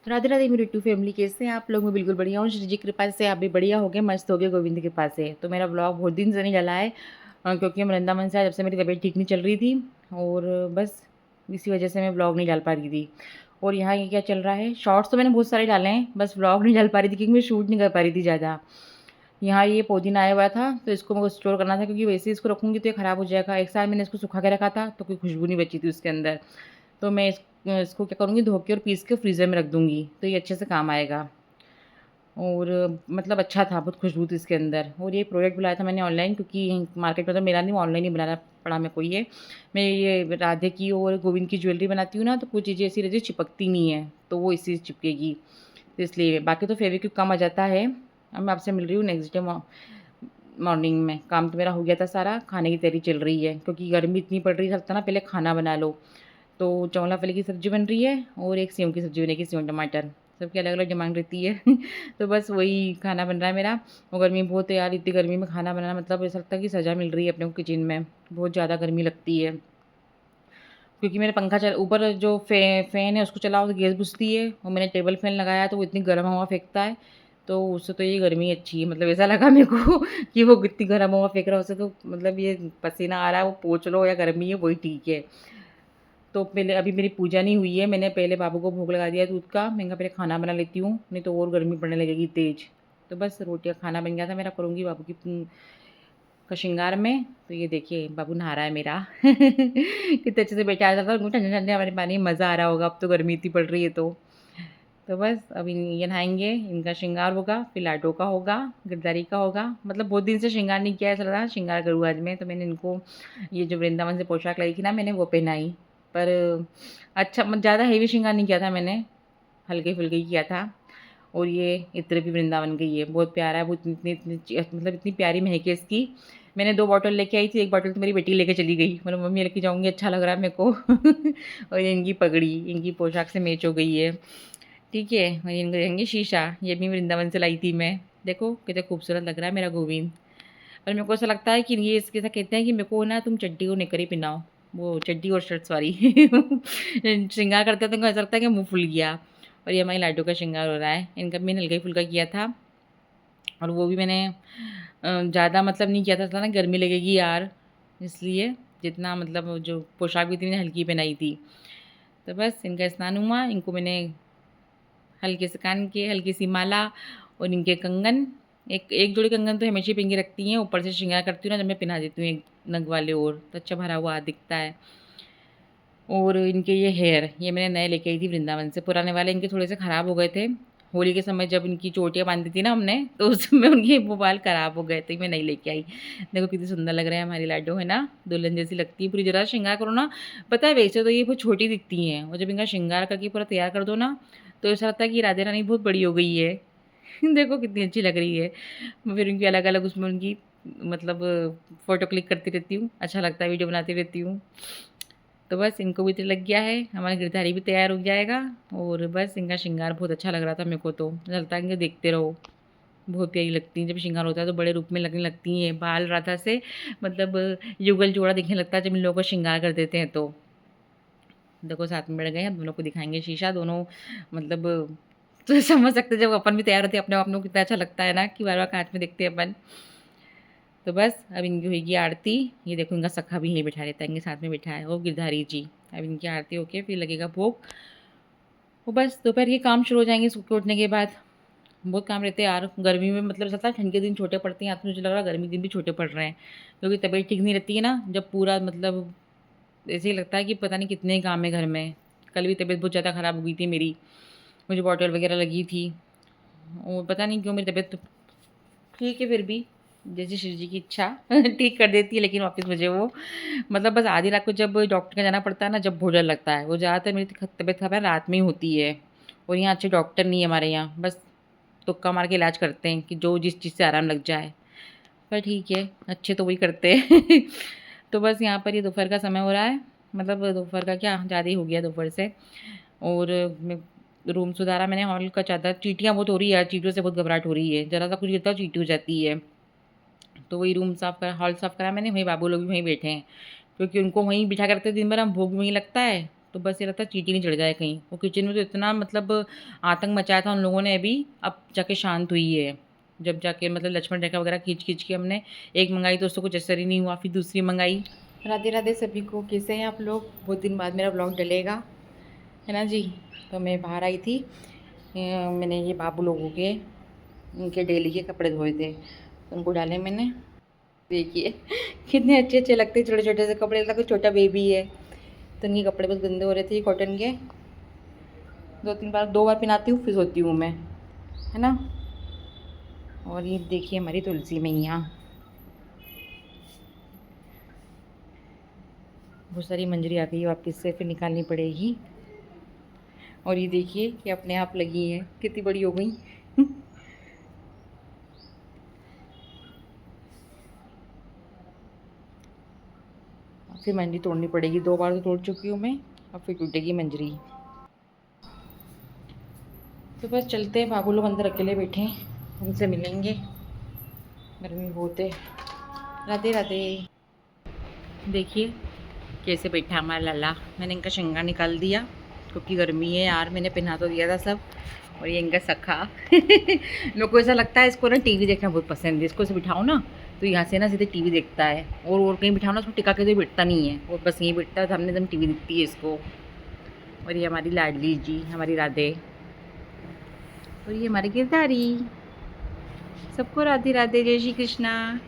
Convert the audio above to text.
राधे राधे मेरी to family, कैसे हैं आप लोग? मैं बिल्कुल बढ़िया हूँ। श्री जी की कृपा से आप भी बढ़िया हो गए, मस्त हो गए गोविंद की कृपा से। तो मेरा ब्लॉग बहुत दिन से नहीं डला है क्योंकि वृंदावन से जब से मेरी तबीयत ठीक नहीं चल रही थी और बस इसी वजह से मैं ब्लॉग नहीं डाल पा रही थी। और यहाँ ये क्या चल रहा है, शॉर्ट्स तो मैंने बहुत सारे डाले हैं, बस ब्लॉग नहीं डाल पा रही थी क्योंकि मैं शूट नहीं कर पा रही थी ज़्यादा। यहाँ ये पुदीना आया हुआ था तो इसको मेरे को स्टोर करना था क्योंकि वैसे ही इसको रखूँगी तो ये ख़राब हो जाएगा। एक साल मैंने इसको सुखा के रखा था तो कोई खुशबू नहीं बची थी उसके अंदर। तो मैं इसको क्या करूँगी, धो के और पीस के फ्रीज़र में रख दूँगी तो ये अच्छे से काम आएगा। और मतलब अच्छा था, बहुत खुशबू थी इसके अंदर। और ये प्रोडक्ट बुलाया था मैंने ऑनलाइन क्योंकि मार्केट में तो मेरा नहीं, ऑनलाइन ही बनाना पड़ा मेरे को ये। मैं ये राधे की और गोविंद की ज्वेलरी बनाती हूँ ना, तो कुछ चीज़ें ऐसी रहती है चिपकती नहीं है, तो वो इसी से चिपकेगी। तो इसलिए बाकी तो फेविक्विक काम आ जाता है। अब मैं आपसे मिल रही हूँ नेक्स्ट डे मॉर्निंग में। काम तो मेरा हो गया था सारा, खाने की तैयारी चल रही है क्योंकि गर्मी इतनी पड़ रही है, लगता ना पहले खाना बना लो। तो चौंला फली की सब्ज़ी बन रही है और एक सेव की सब्ज़ी बनेगी, सेव टमाटर। सबकी अलग-अलग डिमांड रहती है तो बस वही खाना बन रहा है मेरा। और गर्मी बहुत है यार, इतनी गर्मी में खाना बनाना मतलब ऐसा लगता है कि सज़ा मिल रही है अपने को किचन में। बहुत ज़्यादा गर्मी लगती है क्योंकि मेरा पंखा चल ऊपर जो फ़ैन है उसको चलाओ तो गैस बुझती है और मैंने टेबल फ़ैन लगाया तो वो इतनी गर्म हवा फेंकता है। तो उससे तो ये गर्मी अच्छी है, मतलब ऐसा लगा मेरे को कि वो इतनी गर्म हवा फेंक रहा है उससे तो मतलब ये पसीना आ रहा है वो पोंछ लो या गर्मी है वही ठीक है। तो पहले अभी मेरी पूजा नहीं हुई है, मैंने पहले बाबू को भोग लगा दिया दूध का। मैंने कहा पहले खाना बना लेती हूँ, नहीं तो और गर्मी पड़ने लगेगी तेज़। तो बस रोटियाँ खाना बन गया था मेरा, करूँगी बाबू की का श्रृंगार में। तो ये देखिए बाबू नहा रहा है मेरा कितने अच्छे से बैठा है, था ठंडे-ठंडे हमारे पानी में मज़ा आ रहा होगा, अब तो गर्मी इतनी पड़ रही है तो। तो बस अभी ये नहाएँगे, इनका श्रृंगार होगा, फिर लाडो का होगा, गिरधारी का होगा। मतलब बहुत दिन से श्रृंगार नहीं किया है, ऐसा लग रहा है श्रृंगार करूँ आज मैं। तो मैंने इनको ये जो वृंदावन से पोशाक लाई थी ना मैंने वो पहनाई। पर अच्छा ज़्यादा हेवी श्रृंगार नहीं किया था मैंने, हल्के-फुल्के ही किया था। और ये इत्र भी वृंदावन का ही है, बहुत प्यारा है, बहुत इतनी इतनी मतलब इतनी प्यारी महक है इसकी। मैंने 2 बॉटल लेके आई थी, 1 बॉटल तो मेरी बेटी लेके चली गई। मतलब मम्मी लेके जाऊँगी, अच्छा लग रहा है मेरे को और ये इनकी पगड़ी, इनकी पोशाक से मैच हो गई है। ठीक है, और इनके रहेंगे शीशा, ये भी वृंदावन से लाई थी मैं। देखो कितना खूबसूरत लग रहा है मेरा गोविंद। और मेरे को ऐसा लगता है कि ये इसके साथ कहते हैं कि मेरे को ना तुम चड्डी और निकर ही पहनाओ, वो चड्डी और शर्ट सॉरी श्रृंगार करते हैं तो उनको ऐसा लगता है कि मुँह फुल गया। और ये हमारी लाडो का श्रृंगार हो रहा है, इनका भी मैंने हल्का-फुल्का किया था। और वो भी मैंने ज़्यादा मतलब नहीं किया था ना गर्मी लगेगी यार, इसलिए जितना मतलब जो पोशाक भी थी मैंने हल्की पहनाई थी। तो बस इनका स्नान हुआ, इनको मैंने हल्के से कान के, हल्की सी माला और इनके कंगन, एक एक जोड़ी कंगन तो हमेशा ही पहन के रखती हैं, ऊपर से श्रृंगार करती हूँ ना जब मैं पहना देती हूँ एक नग वाले और, तो अच्छा भरा हुआ दिखता है। और इनके ये हेयर, ये मैंने नए लेके आई थी वृंदावन से, पुराने वाले इनके थोड़े से ख़राब हो गए थे। होली के समय जब इनकी चोटियाँ बाँधी थी ना हमने, तो उस समय उनके वो बाल ख़राब हो गए थे, मैं नई लेके आई। देखो कितनी सुंदर लग रहे हैं हमारी लाडो, है ना? दुल्हन जैसी लगती है पूरी, ज़रा श्रृंगार करो ना, पता है वैसे तो ये बहुत छोटी दिखती हैं और जब इनका श्रृंगार करके पूरा तैयार कर दो ना, तो ऐसा लगता है कि राधे रानी बहुत बड़ी हो गई है। देखो कितनी अच्छी लग रही है। फिर उनकी अलग-अलग उसमें उनकी मतलब फ़ोटो क्लिक करती रहती हूँ, अच्छा लगता है, वीडियो बनाती रहती हूँ। तो बस इनको भी तो लग गया है, हमारा गिरधारी भी तैयार हो जाएगा। और बस इनका श्रृंगार बहुत अच्छा लग रहा था मेरे को, तो ऐसा लगता है कि देखते रहो, बहुत प्यारी लगती हैं। जब श्रृंगार होता है तो बड़े रूप में लगने लगती हैं, बाल राधा से मतलब युगल जोड़ा दिखने लगता है जब इन लोगों को श्रृंगार कर देते हैं तो। देखो साथ में बैठ गए हैं, दोनों को दिखाएँगे शीशा, दोनों मतलब तो समझ सकते हैं जब अपन भी तैयार होते हैं अपने आप को कितना अच्छा लगता है ना कि बार-बार काँच में देखते हैं अपन। तो बस अब इनकी होएगी आरती। ये देखो इनका सखा भी यहीं बैठा रहता है, इनके साथ में बैठा है वो गिरधारी जी। अब इनकी आरती होके फिर लगेगा भोग। वो बस दोपहर के काम शुरू हो जाएँगे सो के उठने के बाद। बहुत काम रहते हैं यार, गर्मी में मतलब ऐसा था ठंड के दिन छोटे पड़ते हैं, आज तो मुझे लग रहा है गर्मी के दिन भी छोटे पड़ रहे हैं। क्योंकि तबीयत ठीक नहीं रहती है ना, जब पूरा मतलब ऐसे ही लगता है कि पता नहीं कितने ही काम है घर में। कल भी तबीयत बहुत ज़्यादा ख़राब हो गई थी मेरी, मुझे बॉटल वगैरह लगी थी और पता नहीं क्यों मेरी तबीयत ठीक है फिर भी, जैसे शिव जी की इच्छा ठीक कर देती है, लेकिन वापस मुझे वो मतलब बस आधी रात को जब डॉक्टर के जाना पड़ता है ना, जब बहुत डर लगता है। वो ज़्यादातर मेरी तबीयत खराब है रात में ही होती है और यहाँ अच्छे डॉक्टर नहीं है हमारे यहाँ, बस तुक्का मार के इलाज करते हैं कि जो जिस चीज़ से आराम लग जाए। पर ठीक है, अच्छे तो वही करते हैं तो बस यहाँ पर ये दोपहर का समय हो रहा है, मतलब दोपहर का क्या ज़्यादा ही हो गया दोपहर से। और मैं रूम सुधारा मैंने, हॉल का चादर, चींटियाँ बहुत हो रही है यार, चींटियों से बहुत घबराहट हो रही है, ज़रा सा कुछ गिरता है चींटी हो जाती है। तो वही रूम साफ़ करा, हॉल साफ़ करा मैंने, वहीं बाबू लोग भी वहीं बैठे हैं क्योंकि उनको वहीं बिठा के रखते हैं दिन भर, हम भोग वहीं लगता है। तो बस ये लगता है चींटी नहीं चढ़ जाए कहीं। वो किचन में तो इतना मतलब आतंक मचाया था उन लोगों ने, अभी अब जाके शांत हुई है। जब जाके मतलब लक्ष्मण रेखा वगैरह खींच के हमने एक मंगाई तो उसको कुछ असर ही नहीं हुआ, फिर दूसरी मंगाई। राधे राधे सभी को, कैसे हैं आप लोग? बहुत दिन बाद मेरा ब्लॉग डलेगा, है ना जी। तो मैं बाहर आई थी, मैंने ये बाबू लोगों के उनके डेली के कपड़े धोए थे, तो उनको डाले मैंने। देखिए कितने अच्छे अच्छे लगते हैं, छोटे छोटे से कपड़े, लगता है छोटा बेबी है। तो इनके कपड़े बस गंदे हो रहे थे कॉटन के। दो बार पहनाती हूँ फिर सोती हूँ मैं, है ना। और ये देखिए हमारी तुलसी मैया, बहुत सारी मंजरी आ गई, वापस से फिर निकालनी पड़ेगी। और ये देखिए कि अपने आप लगी है, कितनी बड़ी हो गई फिर मंजरी तोड़नी पड़ेगी, 2 बार तो तोड़ चुकी हूँ मैं, अब फिर टूटेगी मंजरी। तो बस चलते हैं, बाबू लोग अंदर अकेले बैठे हैं, उनसे मिलेंगे, गर्मी बहुत है। राधे राधे। देखिए कैसे बैठा हमारा लल्ला, मैंने इनका शंगा निकाल दिया क्योंकि गर्मी है यार, मैंने पहना तो दिया था सब। और ये इनका सखा मेरे को ऐसा लगता है इसको ना टीवी देखना बहुत पसंद है, इसको ऐसे बिठाओ ना तो यहाँ से ना सीधे टीवी देखता है, और कहीं बिठाओ ना उसको टिका के तो बैठता नहीं है, और बस यहीं बैठता है, सामने एकदम टीवी दिखती है इसको। और ये हमारी लाडली जी हमारी राधे, और ये हमारी गिरधारी। सबको राधे राधे, जय श्री कृष्णा